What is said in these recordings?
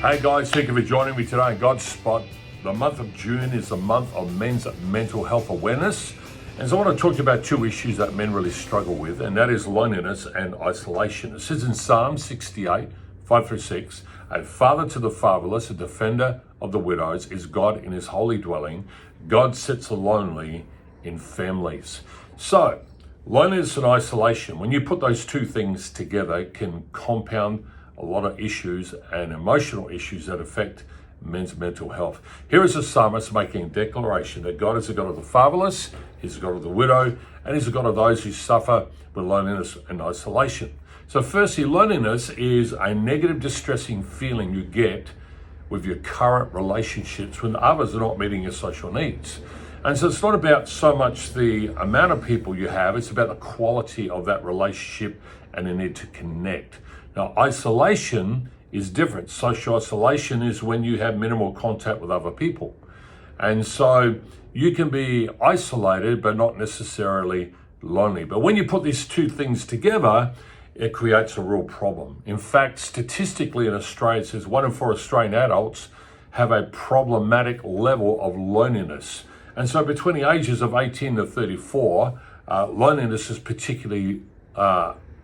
Hey guys, thank you for joining me today on Godspot. The month of June is the month of men's mental health awareness. And so I want to talk to you about two issues that men really struggle with, and that is loneliness and isolation. It says in Psalm 68, 5-6, a father to the fatherless, a defender of the widows, is God in his holy dwelling. God sits the lonely in families. So, loneliness and isolation, when you put those two things together, can compound a lot of issues and emotional issues that affect men's mental health. Here is a psalmist making a declaration that God is the God of the fatherless, he's the God of the widow, and he's the God of those who suffer with loneliness and isolation. So firstly, loneliness is a negative, distressing feeling you get with your current relationships when others are not meeting your social needs. And so it's not about so much the amount of people you have, it's about the quality of that relationship and the need to connect. Now, isolation is different. Social isolation is when you have minimal contact with other people. And so you can be isolated, but not necessarily lonely. But when you put these two things together, it creates a real problem. In fact, statistically in Australia, it says 1 in 4 Australian adults have a problematic level of loneliness. And so between the ages of 18 to 34, loneliness is particularly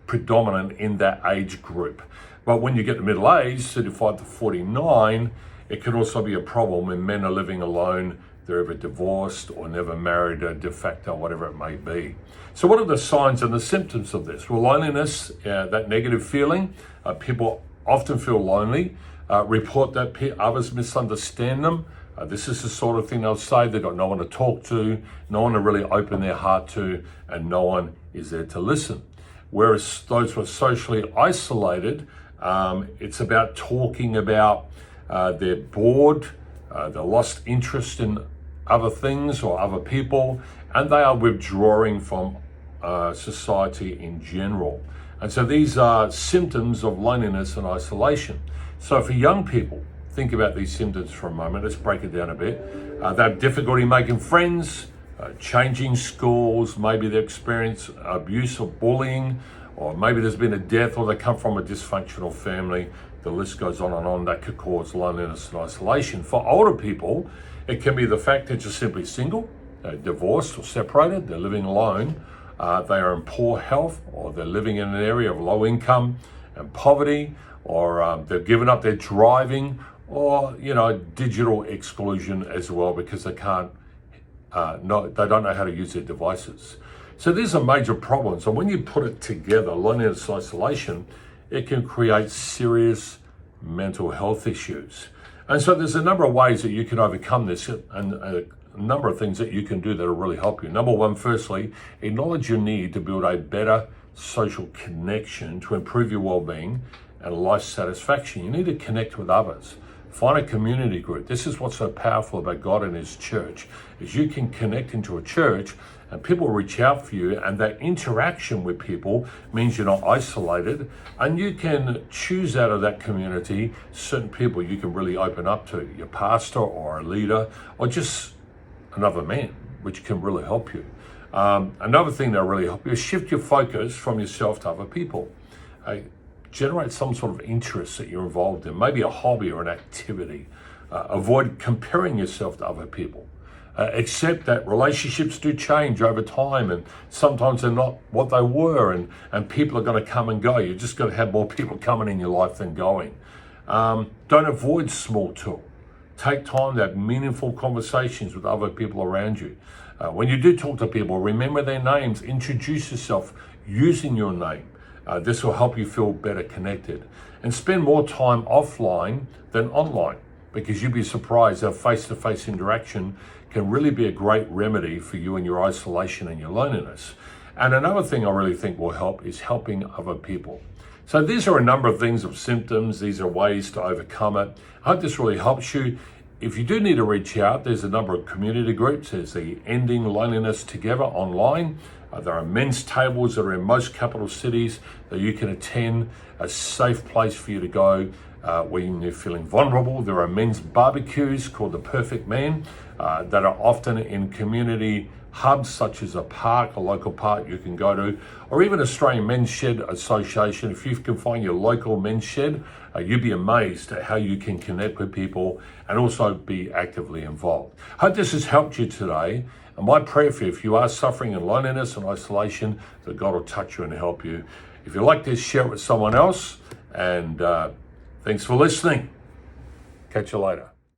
predominant in that age group. But when you get to middle age, 35 to 49, it can also be a problem when men are living alone, they're either divorced or never married, or de facto, whatever it may be. So what are the signs and the symptoms of this? Well, loneliness, that negative feeling, people often feel lonely, report that others misunderstand them. This is the sort of thing they'll say. They've got no one to talk to, no one to really open their heart to, and no one is there to listen. Whereas those who are socially isolated, it's about talking about they're bored, they lost interest in other things or other people, and they are withdrawing from society in general. And so these are symptoms of loneliness and isolation. So for young people, think about these symptoms for a moment. Let's break it down a bit. They have difficulty making friends, changing schools, maybe they experience abuse or bullying, or maybe there's been a death, or they come from a dysfunctional family. The list goes on and on. That could cause loneliness and isolation. For older people, it can be the fact that they're simply single, they're divorced or separated, they're living alone, they are in poor health, or they're living in an area of low income and poverty, or they've given up their driving, or digital exclusion as well, because they can't they don't know how to use their devices. So these are major problems. And when you put it together, loneliness and isolation, it can create serious mental health issues. And so there's a number of ways that you can overcome this, and a number of things that you can do that will really help you. Number one, firstly, acknowledge your need to build a better social connection to improve your well-being and life satisfaction. You need to connect with others. Find a community group. This is what's so powerful about God and his church, is you can connect into a church and people reach out for you, and that interaction with people means you're not isolated, and you can choose out of that community certain people you can really open up to, your pastor or a leader or just another man, which can really help you. Another thing that will really help you is shift your focus from yourself to other people. Generate some sort of interest that you're involved in, maybe a hobby or an activity. Avoid comparing yourself to other people. Accept that relationships do change over time, and sometimes they're not what they were, and people are going to come and go. You just got to have more people coming in your life than going. Don't avoid small talk. Take time to have meaningful conversations with other people around you. When you do talk to people, remember their names. Introduce yourself using your name. This will help you feel better connected. And spend more time offline than online, because you'd be surprised how face-to-face interaction can really be a great remedy for you and your isolation and your loneliness. And another thing I really think will help is helping other people. So these are a number of things, of symptoms. These are ways to overcome it. I hope this really helps you. If you do need to reach out, there's a number of community groups. There's the Ending Loneliness Together online. There are men's tables that are in most capital cities that you can attend, a safe place for you to go when you're feeling vulnerable. There are men's barbecues called The Perfect Man that are often in community hubs such as a park, a local park you can go to, or even Australian Men's Shed Association. If you can find your local men's shed, you'd be amazed at how you can connect with people and also be actively involved. Hope this has helped you today. And my prayer for you, if you are suffering in loneliness and isolation, that God will touch you and help you. If you like this, share it with someone else. And thanks for listening. Catch you later.